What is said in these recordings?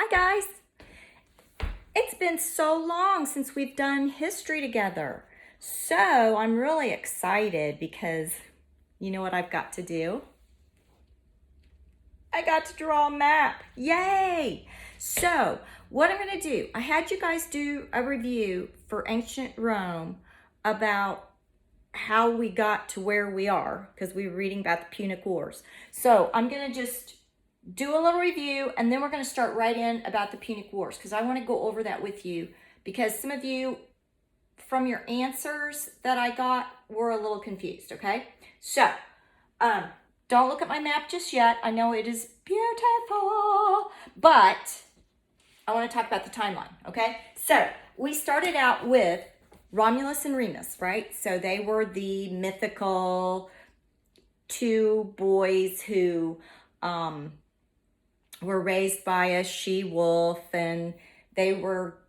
Hi guys. It's been so long since we've done history together. So I'm really excited because you know what I've got to do? I got to draw a map. Yay! So what I'm going to do, I had you guys do a review for ancient Rome about how we got to where we are because we were reading about the Punic Wars. So I'm going to just do a little review and then we're going to start right in about the Punic Wars because I want to go over that with you because some of you from your answers that I got were a little confused, okay? So, don't look at my map just yet. I know it is beautiful, but I want to talk about the timeline, okay? So, we started out with Romulus and Remus, right? So, they were the mythical two boys who were raised by a she-wolf, and they were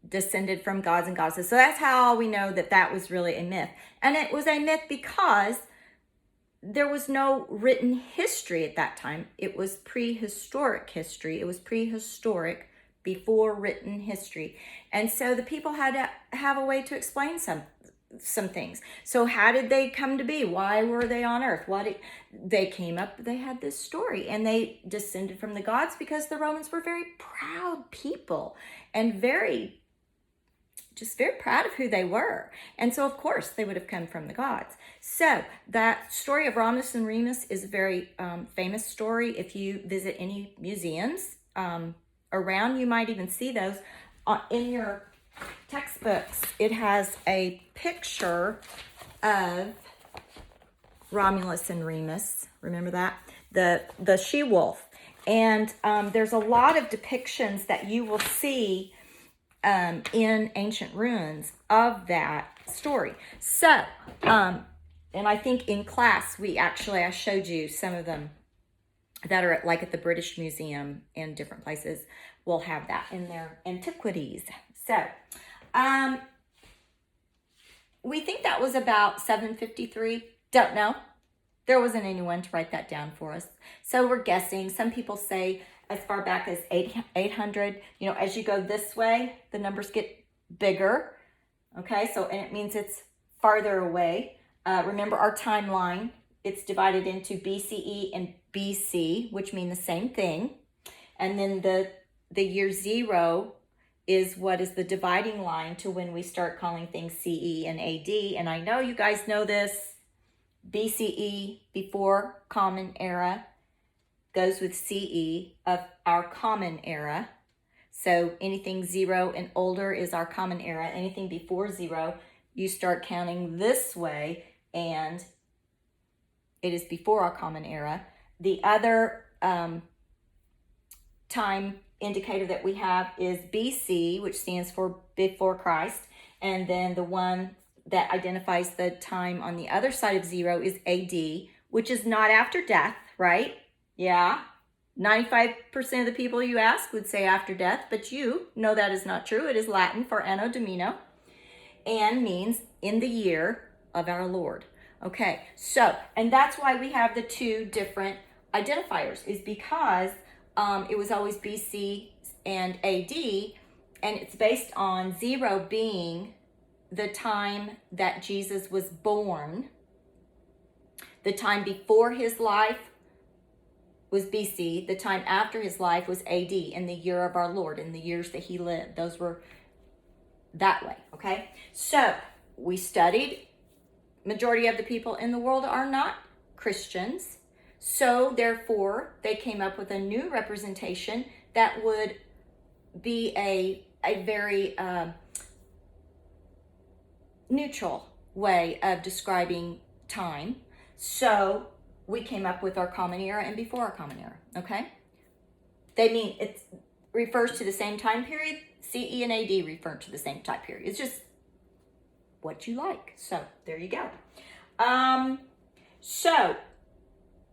descended from gods and goddesses. So that's how we know that that was really a myth. And it was a myth because there was no written history at that time. It was prehistoric history. It was prehistoric before written history. And so the people had to have a way to explain some things. So how did they come to be? Why were they on earth? They came up, they had this story, and they descended from the gods because the Romans were very proud people and very proud of who they were. And so, of course, they would have come from the gods. So that story of Romulus and Remus is a very famous story. If you visit any museums around, you might even see those. In your textbooks, it has a picture of Romulus and Remus. Remember that? The she-wolf. And there's a lot of depictions that you will see in ancient ruins of that story. So, and I think in class, I showed you some of them that are at the British Museum in different places will have that in their antiquities. So, we think that was about 753. Don't know. There wasn't anyone to write that down for us. So we're guessing. Some people say as far back as 800. You know, as you go this way, the numbers get bigger. Okay, so, and it means it's farther away. Remember our timeline. It's divided into BCE and BC, which mean the same thing. And then the year 0 is what is the dividing line to when we start calling things CE and AD. And I know you guys know this. BCE, before Common Era, goes with CE of our Common Era. So anything 0 and older is our Common Era. Anything before 0, you start counting this way, and it is before our Common Era. The other time indicator that we have is BC, which stands for before Christ, and then the one that identifies the time on the other side of 0 is AD, which is not after death, right? Yeah. 95% of the people you ask would say after death, but you know that is not true. It is Latin for Anno Domini and means in the year of our Lord. Okay, so, and that's why we have the two different identifiers, is because it was always BC and AD, and it's based on 0 being the time that Jesus was born. The time before his life was BC. The time after his life was AD, in the year of our Lord, in the years that he lived. Those were that way, okay? So we studied, majority of the people in the world are not Christians. So therefore, they came up with a new representation that would be a very neutral way of describing time. So we came up with our Common Era and before our Common Era, okay? They mean, it refers to the same time period. CE and AD refer to the same time period. It's just what you like. So there you go. So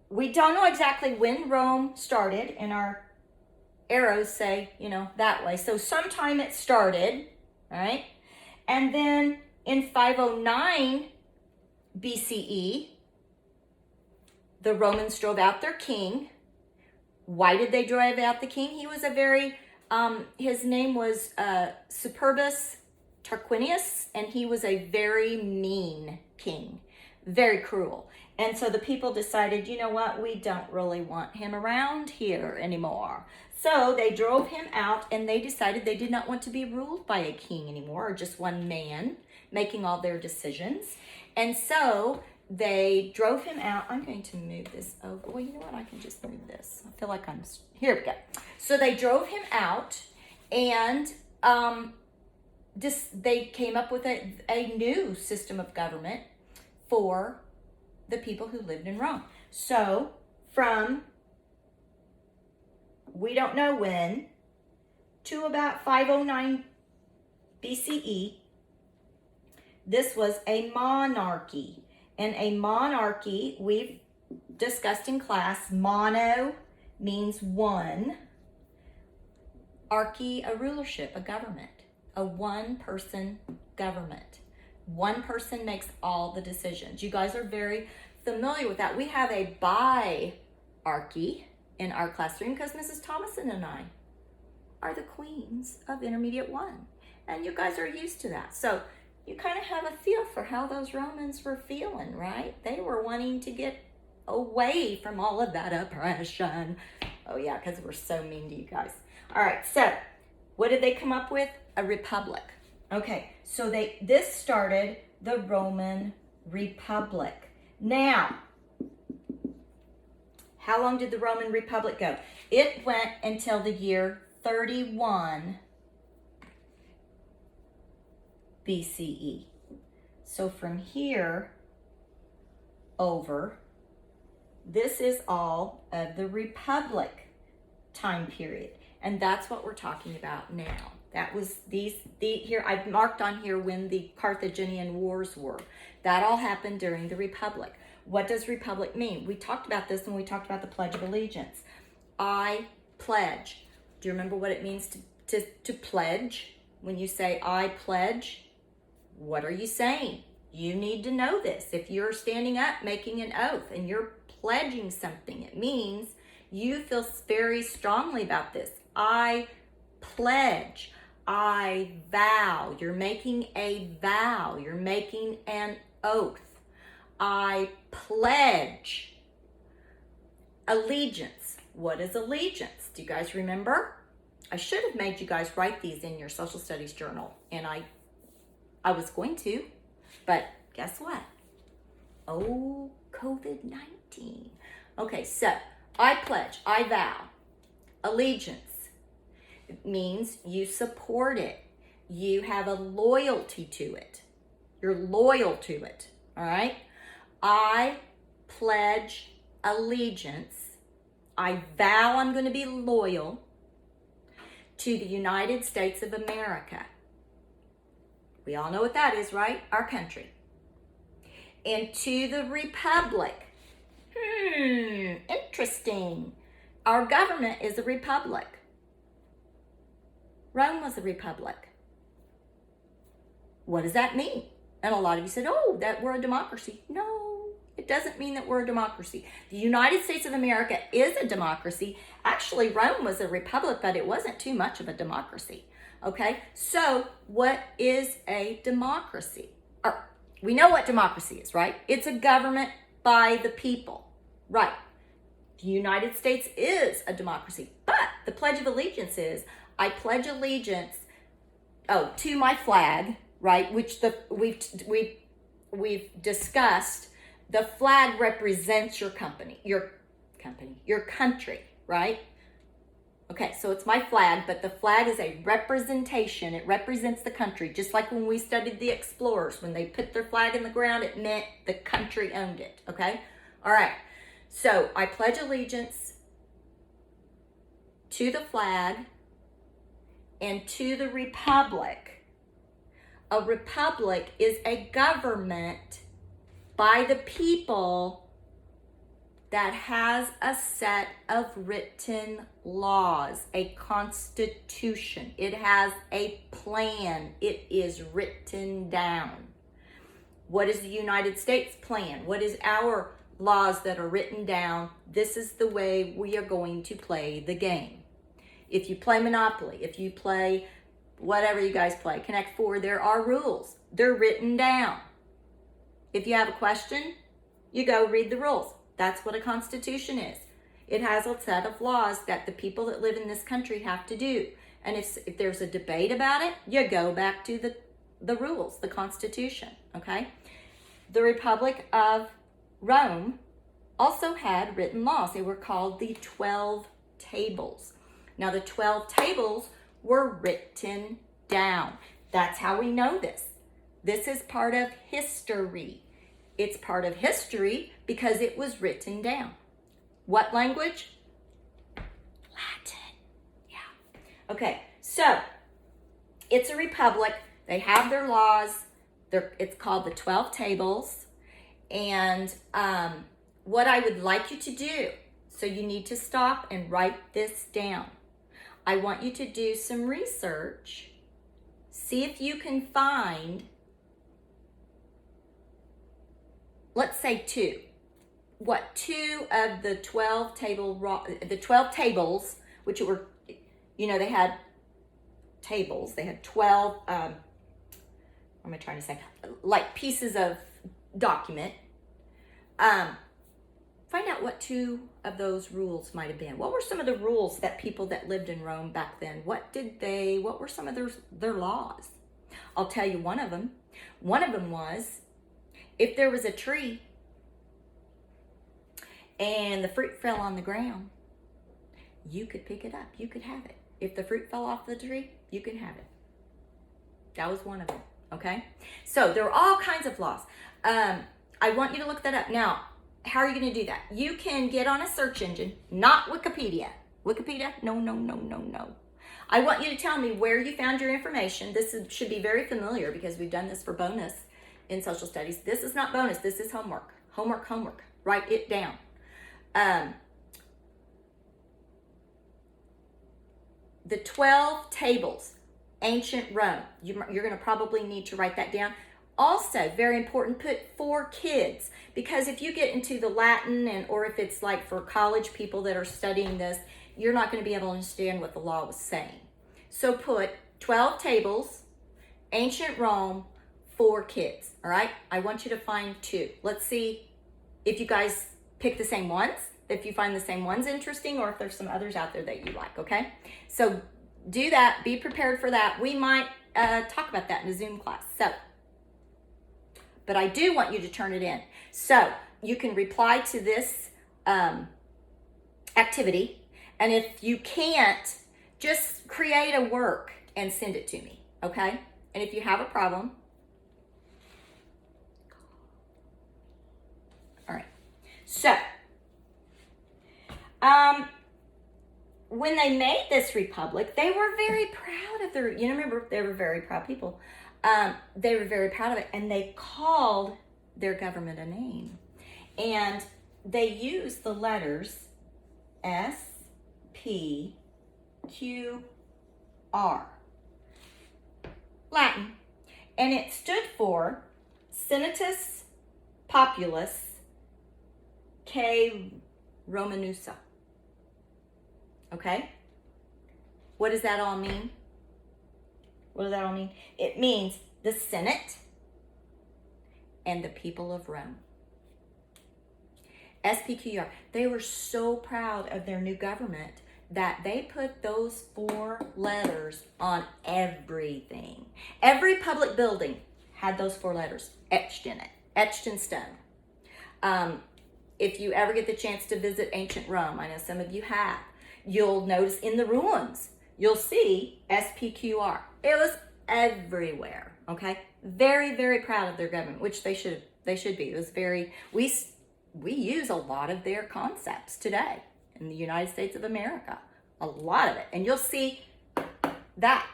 we don't know exactly when Rome started, and our arrows say, you know, that way. So sometime it started, all right? And then in 509 BCE, the Romans drove out their king. Why did they drive out the king? He was a very His name was Superbus Tarquinius, and he was a very mean king, very cruel. And so the people decided, you know what, we don't really want him around here anymore. So they drove him out, and they decided they did not want to be ruled by a king anymore, or just one man making all their decisions. And so they drove him out. I'm going to move this over. Well, you know what? I can just move this. I feel like here we go. So they drove him out, and they came up with a new system of government for the people who lived in Rome. So from we don't know when to about 509 BCE, this was a monarchy. And a monarchy, we've discussed in class, mono means one, archy, a rulership, a government, a one-person government. One person makes all the decisions. You guys are very familiar with that. We have a biarchy in our classroom because Mrs. Thomason and I are the queens of Intermediate 1. And you guys are used to that. So you kind of have a feel for how those Romans were feeling, right? They were wanting to get away from all of that oppression. Oh yeah, because we're so mean to you guys. All right, so what did they come up with? A republic. Okay, so this started the Roman Republic. Now, how long did the Roman Republic go? It went until the year 31 BCE. So from here over, this is all of the Republic time period. And that's what we're talking about now. That was here, I've marked on here when the Carthaginian Wars were. That all happened during the Republic. What does Republic mean? We talked about this when we talked about the Pledge of Allegiance. I pledge. Do you remember what it means to pledge? When you say I pledge, what are you saying? You need to know this. If you're standing up making an oath and you're pledging something, it means you feel very strongly about this. I pledge. I vow. You're making a vow. You're making an oath. I pledge. Allegiance. What is allegiance? Do you guys remember? I should have made you guys write these in your social studies journal, and I was going to, but guess what? Oh, COVID-19. Okay, so I pledge, I vow. Allegiance means you support it. You have a loyalty to it. You're loyal to it, all right? I pledge allegiance. I vow I'm going to be loyal to the United States of America. We all know what that is, right? Our country. And to the Republic. Interesting. Our government is a republic. Rome was a republic. What does that mean? And a lot of you said, oh, that we're a democracy. No, it doesn't mean that we're a democracy. The United States of America is a democracy. Actually, Rome was a republic, but it wasn't too much of a democracy. Okay, so what is a democracy? We know what democracy is, right? It's a government by the people, right? The United States is a democracy, but the Pledge of Allegiance is, I pledge allegiance, to my flag, right? Which we've discussed. The flag represents your country, right? Okay, so it's my flag, but the flag is a representation. It represents the country. Just like when we studied the explorers, when they put their flag in the ground, it meant the country owned it, okay? All right, so I pledge allegiance to the flag and to the republic. A republic is a government by the people that has a set of written laws, a constitution. It has a plan. It is written down. What is the United States plan? What is our laws that are written down? This is the way we are going to play the game. If you play Monopoly, if you play whatever you guys play, Connect Four, there are rules. They're written down. If you have a question, you go read the rules. That's what a constitution is. It has a set of laws that the people that live in this country have to do. And if there's a debate about it, you go back to the rules, the Constitution, okay? The Republic of Rome also had written laws. They were called the 12 Tables. Now, the 12 Tables were written down. That's how we know this. This is part of history. It's part of history because it was written down. What language? Latin. Yeah. Okay, so it's a republic. They have their laws. It's called the 12 Tables. And what I would like you to do, so you need to stop and write this down. I want you to do some research. See if you can find, let's say two. Two of the 12 tables, which were, they had tables. They had 12, what am I trying to say? Like pieces of document. Find out what two of those rules might have been. What were some of the rules that people that lived in Rome back then, what were some of their laws? I'll tell you one of them. One of them was, if there was a tree and the fruit fell on the ground, you could pick it up. You could have it. If the fruit fell off the tree, you could have it. That was one of them, okay? So there are all kinds of laws. I want you to look that up. Now, how are you going to do that? You can get on a search engine, not Wikipedia. Wikipedia? No. I want you to tell me where you found your information. Should be very familiar because we've done this for bonus in social studies. This is not bonus. This is homework. Homework. Write it down. The 12 Tables, ancient Rome. You're going to probably need to write that down. Also, very important, put for kids, because if you get into the Latin or if it's like for college people that are studying this, you're not going to be able to understand what the law was saying. So put 12 Tables, ancient Rome, for kids, all right? I want you to find two. Let's see if you guys pick the same ones, if you find the same ones interesting, or if there's some others out there that you like, okay? So do that. Be prepared for that. We might talk about that in a Zoom class. But I do want you to turn it in. So you can reply to this activity. And if you can't, just create a work and send it to me, okay? And if you have a problem, all right. So, when they made this republic, they were very proud of remember, they were very proud people. They were very proud of it, and they called their government a name. And they used the letters S, P, Q, R. Latin. And it stood for Senatus Populus K Romanusa. Okay? What does that all mean? What does that all mean? It means the Senate and the people of Rome. SPQR. They were so proud of their new government that they put those 4 letters on everything. Every public building had those 4 letters etched in it, etched in stone. If you ever get the chance to visit ancient Rome, I know some of you have, you'll notice in the ruins, you'll see SPQR. It was everywhere, okay? Very, very proud of their government, which they should be. It was very, we use a lot of their concepts today in the United States of America. A lot of it. And you'll see that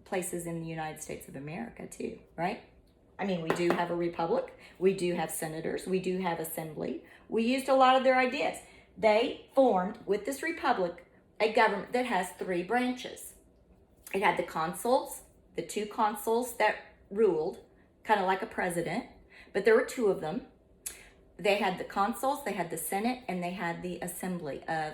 places in the United States of America too, right? I mean, we do have a republic. We do have senators. We do have assembly. We used a lot of their ideas. They formed, with this republic, a government that has 3 branches. It had the consuls, the 2 consuls that ruled, kind of like a president, but there were 2 of them. They had the consuls, they had the Senate, and they had the assembly of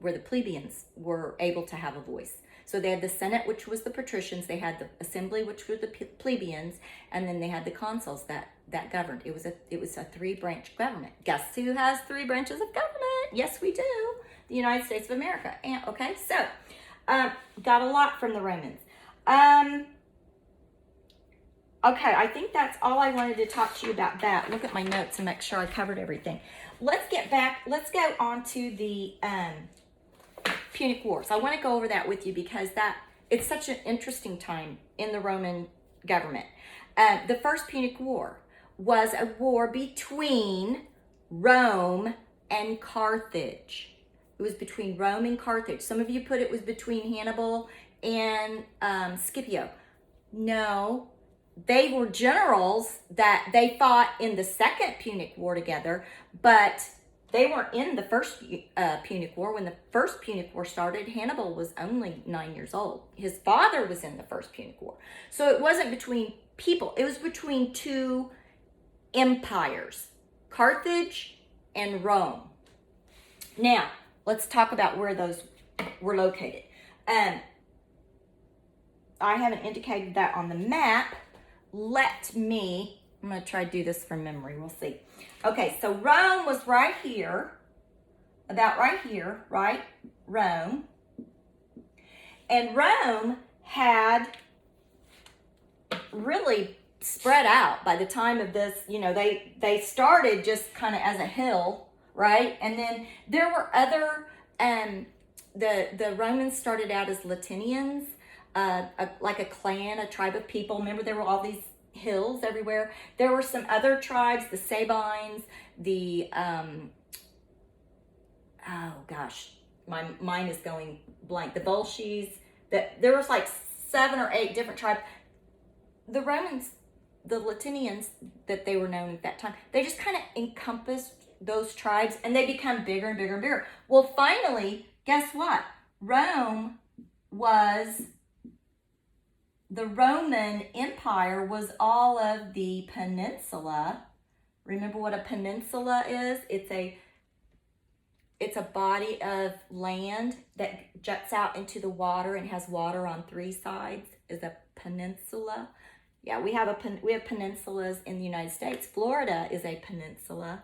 where the plebeians were able to have a voice. So they had the Senate, which was the patricians, they had the assembly, which were the plebeians, and then they had the consuls that governed. It was a three-branch government. Guess who has three branches of government? Yes, we do. The United States of America. And, okay, so got a lot from the Romans. Okay, I think that's all I wanted to talk to you about that. Look at my notes and make sure I covered everything. Let's get back. Let's go on to the Punic Wars. I want to go over that with you because it's such an interesting time in the Roman government. The First Punic War was a war between Rome and Carthage. It was between Rome and Carthage. Some of you put it was between Hannibal and Scipio. No, they were generals that they fought in the Second Punic War together, but they weren't in the First Punic War. When the First Punic War started, Hannibal was only 9 years old. His father was in the First Punic War. So it wasn't between people. It was between two empires, Carthage and Rome. Now, let's talk about where those were located. I haven't indicated that on the map. I'm going to try to do this from memory. We'll see. Okay, so Rome was right here, about right here, right? Rome. And Rome had really spread out by the time of this. You know, they started just kind of as a hill, right? And then there were other, the Romans started out as Latinians, like a clan, a tribe of people. Remember, there were all these hills everywhere. There were some other tribes, the Sabines, the oh gosh, my mind is going blank. The Volsces. There was like 7 or 8 different tribes. The Romans, the Latinians, that they were known at that time, they just kind of encompassed those tribes, and they become bigger and bigger and bigger. Well, finally, guess what? The Roman Empire was all of the peninsula. Remember what a peninsula is? It's a body of land that juts out into the water and has water on 3 sides. Is a peninsula. Yeah, we have peninsulas in the United States. Florida is a peninsula.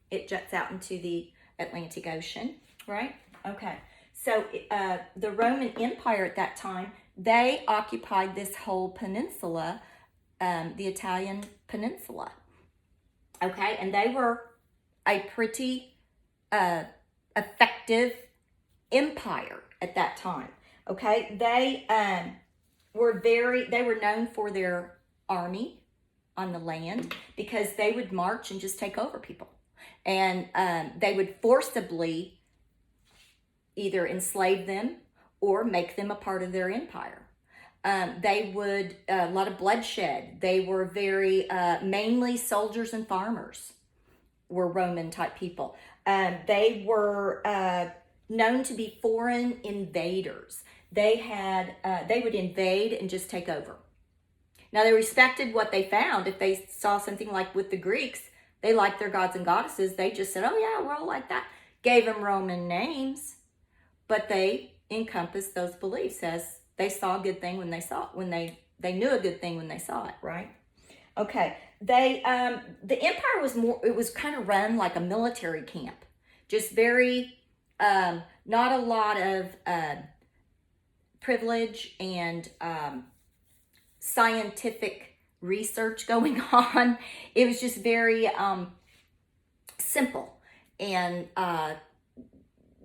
It juts out into the Atlantic Ocean, right? Okay. So the Roman Empire at that time, they occupied this whole peninsula, the Italian peninsula. Okay, and they were a pretty effective empire at that time. Okay, they were known for their army on the land because they would march and just take over people, and they would forcibly either enslave them or make them a part of their empire. They would, a lot of bloodshed. They were very, mainly soldiers and farmers were Roman type people. They were known to be foreign invaders. They would invade and just take over. Now, they respected what they found. If they saw something like with the Greeks, they liked their gods and goddesses. They just said, oh yeah, we're all like that. Gave them Roman names, but they encompassed those beliefs as they saw a good thing when they saw it, when they knew a good thing when they saw it, right? Okay, the empire was kind of run like a military camp, just very, not a lot of privilege and scientific research going on. It was just very simple and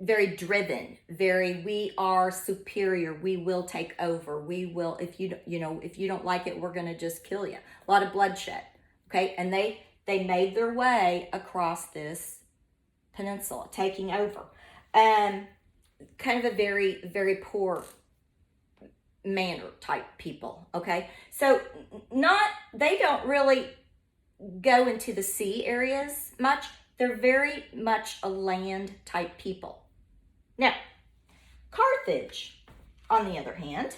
very driven, we are superior, we will take over, we will, if you don't like it, we're going to just kill you. A lot of bloodshed. Okay, and they made their way across this peninsula, taking over. Kind of a very, very poor manner type people. Okay, so they don't really go into the sea areas much. They're very much a land type people. Now, Carthage, on the other hand,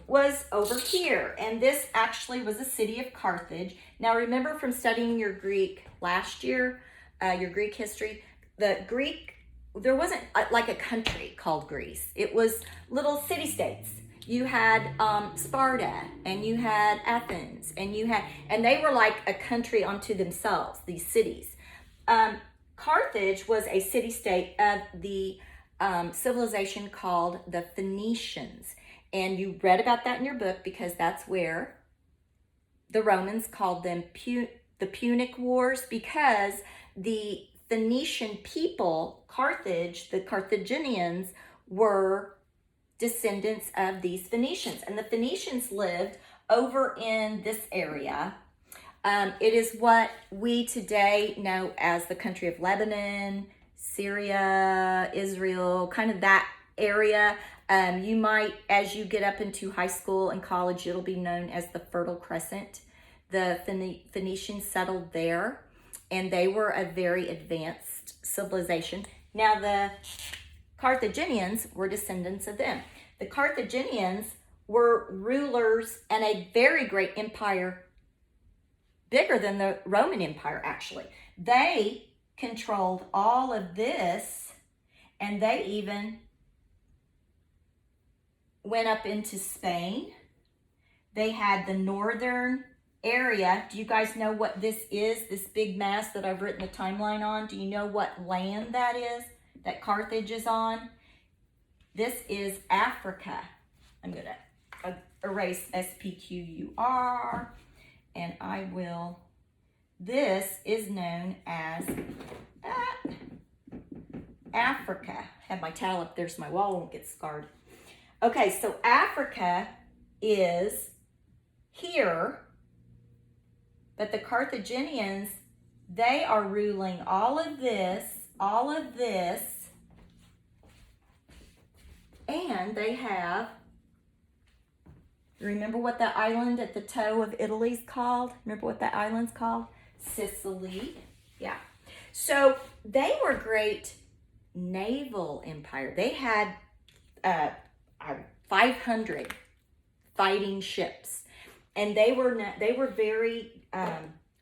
was over here, and this actually was a city of Carthage. Now, remember from studying your Greek last year, your Greek history, the Greek there wasn't like a country called Greece. It was little city-states. You had Sparta, and you had Athens, and they were like a country unto themselves, these cities. Carthage was a city-state of the civilization called the Phoenicians. And you read about that in your book, because that's where the Romans called them the Punic Wars, because the Phoenician people, Carthage, the Carthaginians, were descendants of these Phoenicians. And the Phoenicians lived over in this area. It is what we today know as the country of Lebanon, Syria, Israel, kind of that area. You might, as you get up into high school and college, it'll be known as the Fertile Crescent. The Phoenicians settled there, and they were a very advanced civilization. Now, the Carthaginians were descendants of them. The Carthaginians were rulers and a very great empire, bigger than the Roman Empire, actually. They controlled all of this, and they even went up into Spain. They had the northern area. Do you guys know what this is? This big mass that I've written the timeline on? Do you know what land that is that Carthage is on? This is Africa. I'm going to erase SPQUR, and I will. This is known as Africa. I have my towel up there so my wall won't get scarred. Okay, so Africa is here, but the Carthaginians, they are ruling all of this, and they have, remember what that island at the toe of Italy's called? Remember what that island's called? Sicily. Yeah. So they were great naval empire. They had 500 fighting ships, and they were very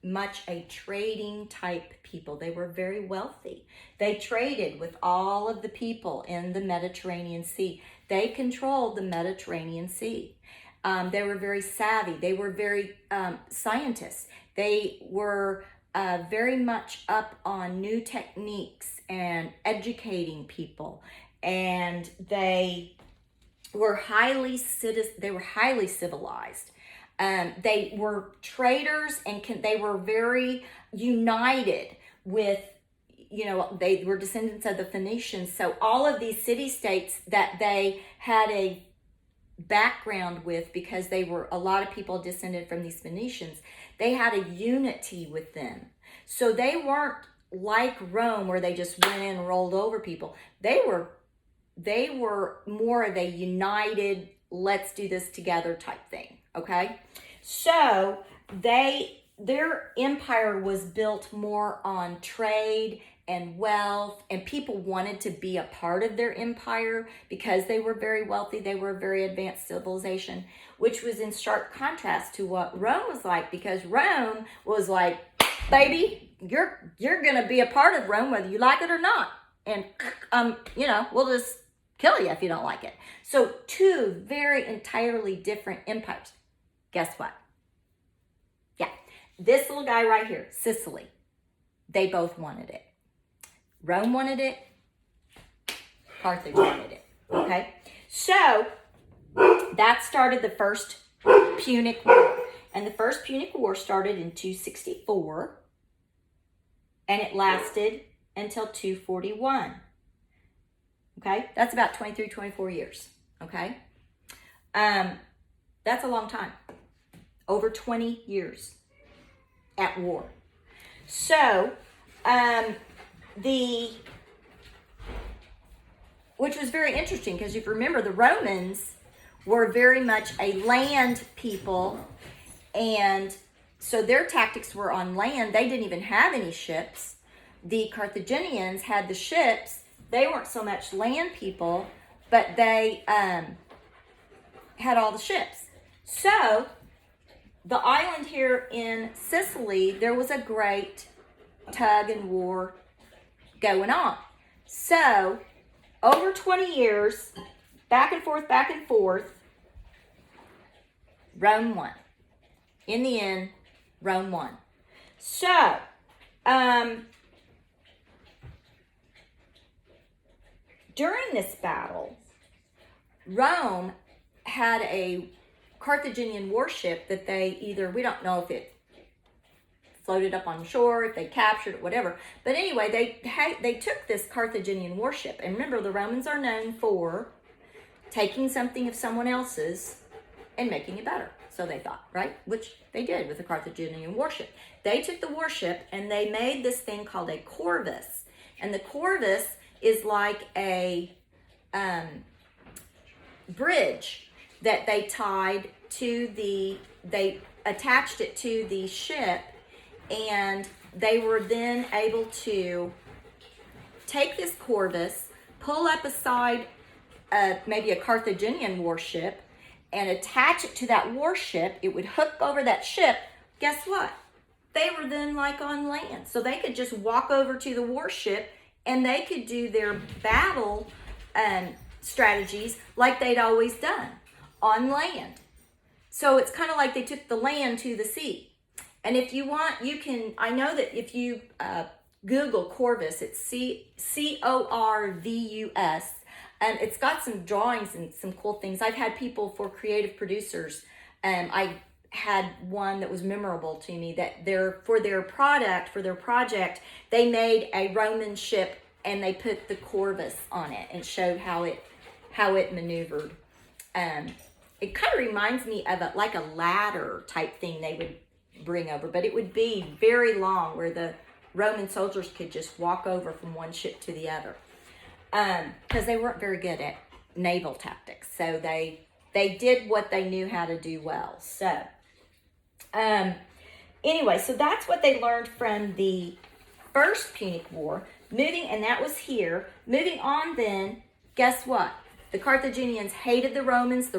much a trading type people. They were very wealthy. They traded with all of the people in the Mediterranean Sea. They controlled the Mediterranean Sea. They were very savvy. They were very scientists. They were very much up on new techniques and educating people, and they were highly civilized. They were traders, and they were very united with, they were descendants of the Phoenicians. So all of these city-states that they had a background with, because a lot of people descended from these Phoenicians, they had a unity with them. So they weren't like Rome, where they just went in and rolled over people. They were more of a united, let's do this together type thing, okay? So their empire was built more on trade and wealth, and people wanted to be a part of their empire because they were very wealthy. They were a very advanced civilization, which was in stark contrast to what Rome was like, because Rome was like, baby, you're gonna be a part of Rome whether you like it or not, and we'll just kill you if you don't like it. So two very entirely different empires. Guess what? Yeah, this little guy right here, Sicily, they both wanted it. Rome wanted it, Carthage wanted it, okay? So that started the first Punic War. And the first Punic War started in 264, and it lasted until 241. Okay, that's about 23, 24 years. Okay, that's a long time. Over 20 years at war. So, which was very interesting, because if you remember, the Romans were very much a land people, and so their tactics were on land. They didn't even have any ships. The Carthaginians had the ships. They weren't so much land people, but they had all the ships. So the island here in Sicily, there was a great tug and war going on. So, over 20 years, back and forth, Rome won. In the end, Rome won. So, during this battle, Rome had a Carthaginian warship that they we don't know if it floated up on shore, if they captured it, whatever. But anyway, they took this Carthaginian warship. And remember, the Romans are known for taking something of someone else's and making it better. So they thought, right? Which they did with the Carthaginian warship. They took the warship and they made this thing called a corvus. And the corvus is like a bridge that they tied to they attached it to the ship, and they were then able to take this corvus, pull up aside maybe a Carthaginian warship, and attach it to that warship. It would hook over that ship. Guess what? They were then like on land. So they could just walk over to the warship and they could do their battle strategies like they'd always done on land. So it's kind of like they took the land to the sea. And if you want, you can, I know that if you Google Corvus, it's C-O-R-V-U-S, and it's got some drawings and some cool things. I've had people for creative producers, I had one that was memorable to me, that for their project, they made a Roman ship and they put the Corvus on it and showed how it maneuvered. It kind of reminds me of like a ladder type thing they would bring over, but it would be very long where the Roman soldiers could just walk over from one ship to the other, because they weren't very good at naval tactics. So they did what they knew how to do well. So anyway, so that's what they learned from the First Punic War. And that was here. Moving on then, guess what? The Carthaginians hated the Romans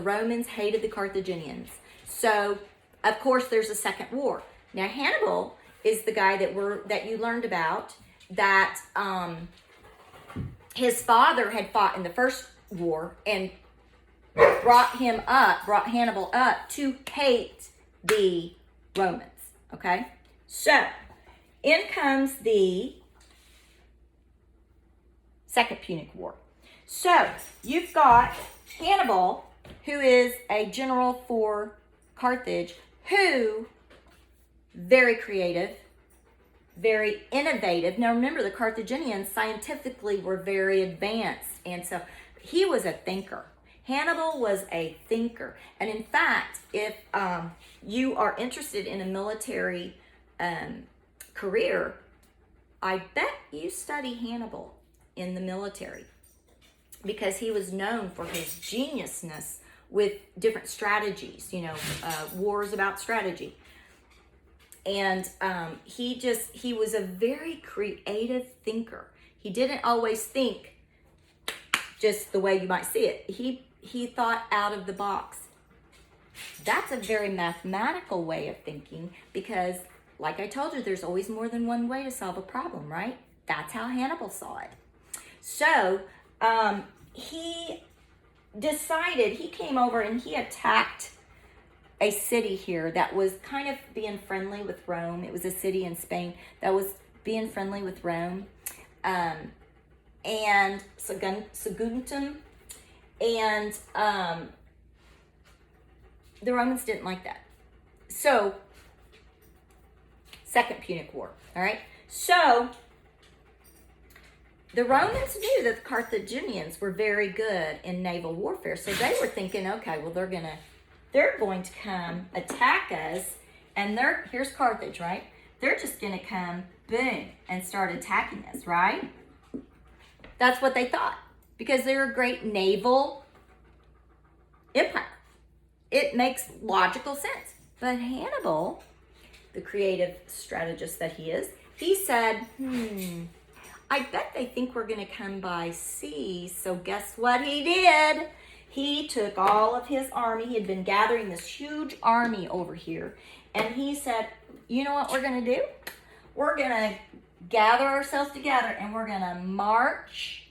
hated the Carthaginians. So, of course, there's a second war. Now, Hannibal is the guy that you learned about, that his father had fought in the first war and brought Hannibal up to hate the Romans. Okay? So, in comes the Second Punic War. So, you've got Hannibal, who is a general for Carthage, who, very creative, very innovative. Now, remember, the Carthaginians scientifically were very advanced, and so he was a thinker. Hannibal was a thinker. And in fact, if you are interested in a military career, I bet you study Hannibal in the military, because he was known for his geniusness with different strategies, wars about strategy. And he was a very creative thinker. He didn't always think just the way you might see it. He thought out of the box. That's a very mathematical way of thinking, because like I told you, there's always more than one way to solve a problem, right? That's how Hannibal saw it. So he came over and he attacked a city here that was kind of being friendly with Rome. It was a city in Spain that was being friendly with Rome, and Saguntum, and the Romans didn't like that. So, Second Punic War, all right? So, the Romans knew that the Carthaginians were very good in naval warfare, so they were thinking, okay, well, they're going to come attack us, and here's Carthage, right? They're just going to come, boom, and start attacking us, right? That's what they thought, because they're a great naval empire. It makes logical sense. But Hannibal, the creative strategist that he is, he said, I bet they think we're going to come by sea. So guess what he did? He took all of his army. He had been gathering this huge army over here. And he said, you know what we're going to do? We're going to gather ourselves together and we're going to march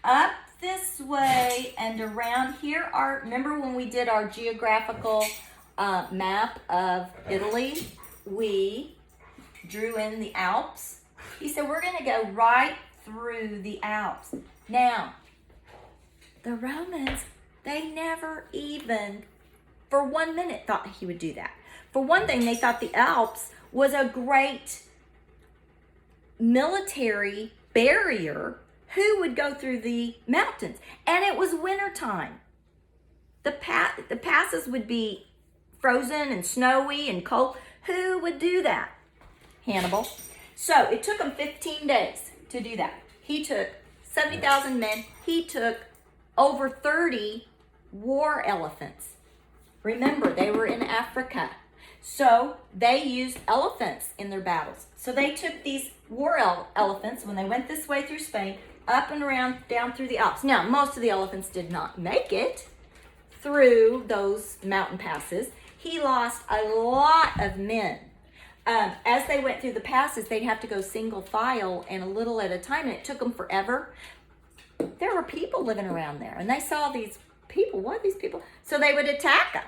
up this way and around here are, remember when we did our geographical map of Italy, we drew in the Alps. He said, we're going to go right through the Alps. Now, the Romans, they never even, for 1 minute, thought he would do that. For one thing, they thought the Alps was a great military barrier. Who would go through the mountains? And it was wintertime. The passes would be frozen and snowy and cold. Who would do that? Hannibal. So it took him 15 days to do that. He took 70,000 men. He took over 30 war elephants. Remember, they were in Africa. So they used elephants in their battles. So they took these war elephants when they went this way through Spain, up and around, down through the Alps. Now, most of the elephants did not make it through those mountain passes. He lost a lot of men. As they went through the passes, they'd have to go single file and a little at a time, and it took them forever. There were people living around there, and they saw these people. What are these people? So they would attack them.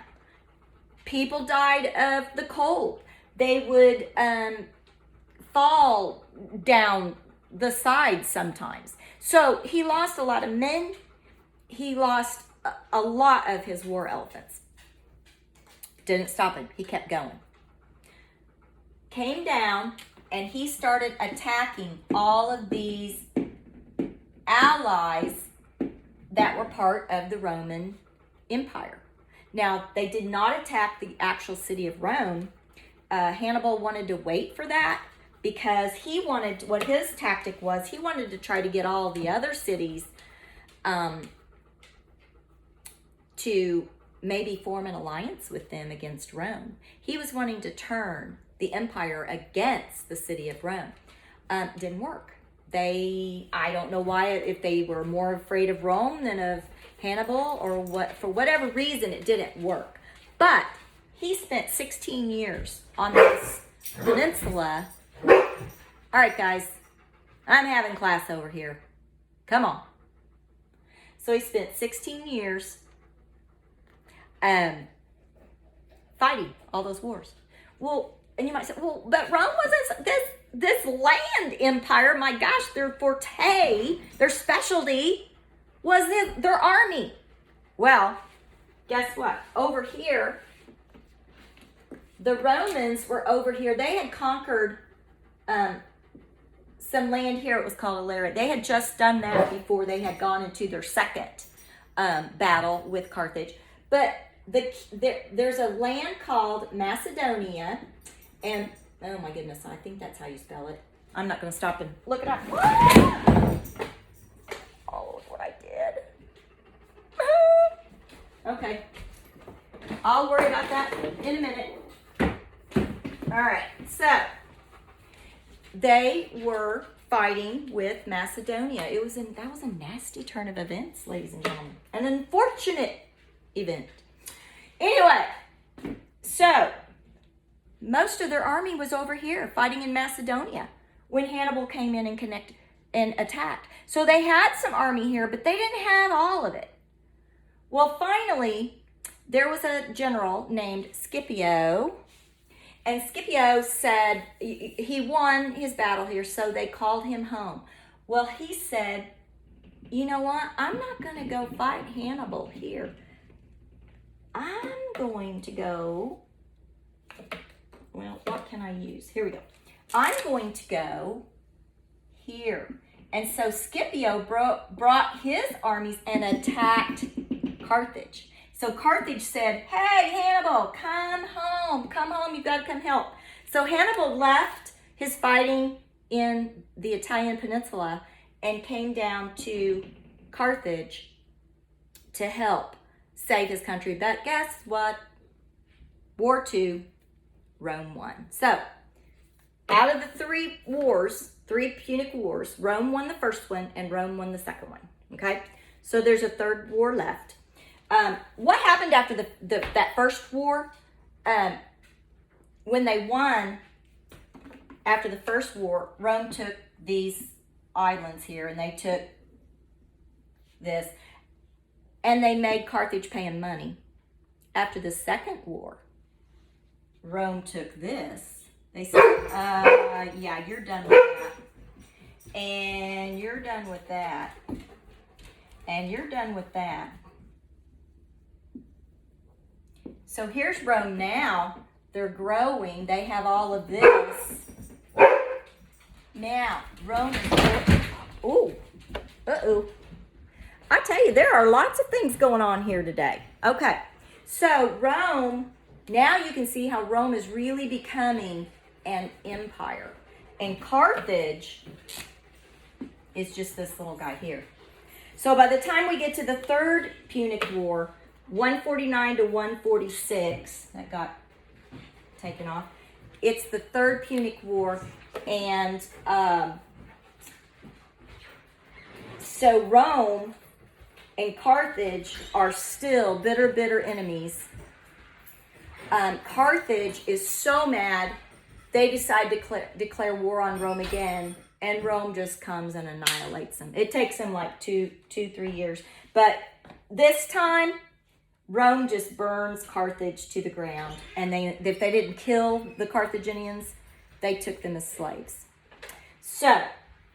People died of the cold. They would fall down the sides sometimes. So he lost a lot of men. He lost a lot of his war elephants. Didn't stop him. He kept going. Came down and he started attacking all of these allies that were part of the Roman Empire. Now, they did not attack the actual city of Rome. Hannibal wanted to wait for that because he wanted, what his tactic was, he wanted to try to get all the other cities to maybe form an alliance with them against Rome. He was wanting to turn the empire against the city of Rome. Didn't work. I don't know why, if they were more afraid of Rome than of Hannibal or what, for whatever reason, it didn't work. But he spent 16 years on this peninsula. All right, guys, I'm having class over here. Come on. So he spent 16 years fighting all those wars. Well, and you might say, well, but Rome wasn't this land empire. My gosh, their forte, their specialty was their army. Well, guess what? Over here, the Romans were over here. They had conquered some land here. It was called Illyria. They had just done that before they had gone into their second battle with Carthage. But there's a land called Macedonia, and oh my goodness, I think that's how you spell it. I'm not going to stop and look it up. Oh, look what I did. Okay. I'll worry about that in a minute. All right. So, they were fighting with Macedonia. That was a nasty turn of events, ladies and gentlemen. An unfortunate event. Anyway, so most of their army was over here fighting in Macedonia when Hannibal came in and connected and attacked. So they had some army here, but they didn't have all of it. Well, finally, there was a general named Scipio, and Scipio said he won his battle here, so they called him home. Well, he said, you know what? I'm not going to go fight Hannibal here. I'm going to go, well, what can I use? Here we go. I'm going to go here. And so Scipio brought his armies and attacked Carthage. So Carthage said, hey, Hannibal, come home, you've got to come help. So Hannibal left his fighting in the Italian peninsula and came down to Carthage to help save his country. But guess what? War II, Rome won. So out of the three Punic wars, Rome won the first one and Rome won the second one. Okay, so there's a third war left. What happened after that first war? When they won, after the first war, Rome took these islands here and they took this, and they made Carthage pay him money. After the Second War, Rome took this. They said, yeah, you're done with that. And you're done with that. And you're done with that. So here's Rome now. They're growing. They have all of this. Now, Rome is... Ooh. Uh-oh. I tell you, there are lots of things going on here today. Okay. So Rome, now you can see how Rome is really becoming an empire. And Carthage is just this little guy here. So by the time we get to the Third Punic War, 149 to 146, that got taken off. It's the Third Punic War, and so Rome and Carthage are still bitter enemies. Carthage is so mad, they decide to declare war on Rome again, and Rome just comes and annihilates them. It takes them like 2-3 years. But this time, Rome just burns Carthage to the ground. And if they didn't kill the Carthaginians, they took them as slaves. So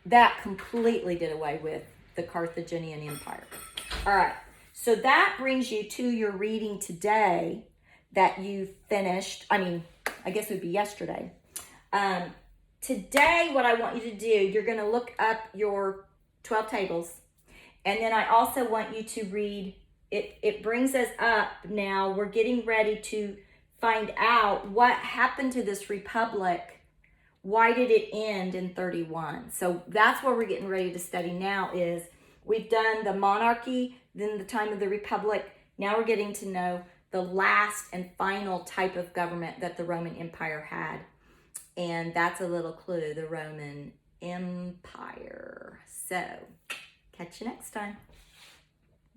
that completely did away with the Carthaginian Empire. All right, so that brings you to your reading today that you finished. I guess it would be yesterday. Today, what I want you to do, you're going to look up your 12 tables. And then I also want you to read, it brings us up now. We're getting ready to find out what happened to this republic. Why did it end in 31? So that's what we're getting ready to study now is we've done the monarchy, then the time of the republic. Now we're getting to know the last and final type of government that the Roman Empire had. And that's a little clue, the Roman Empire. So, catch you next time.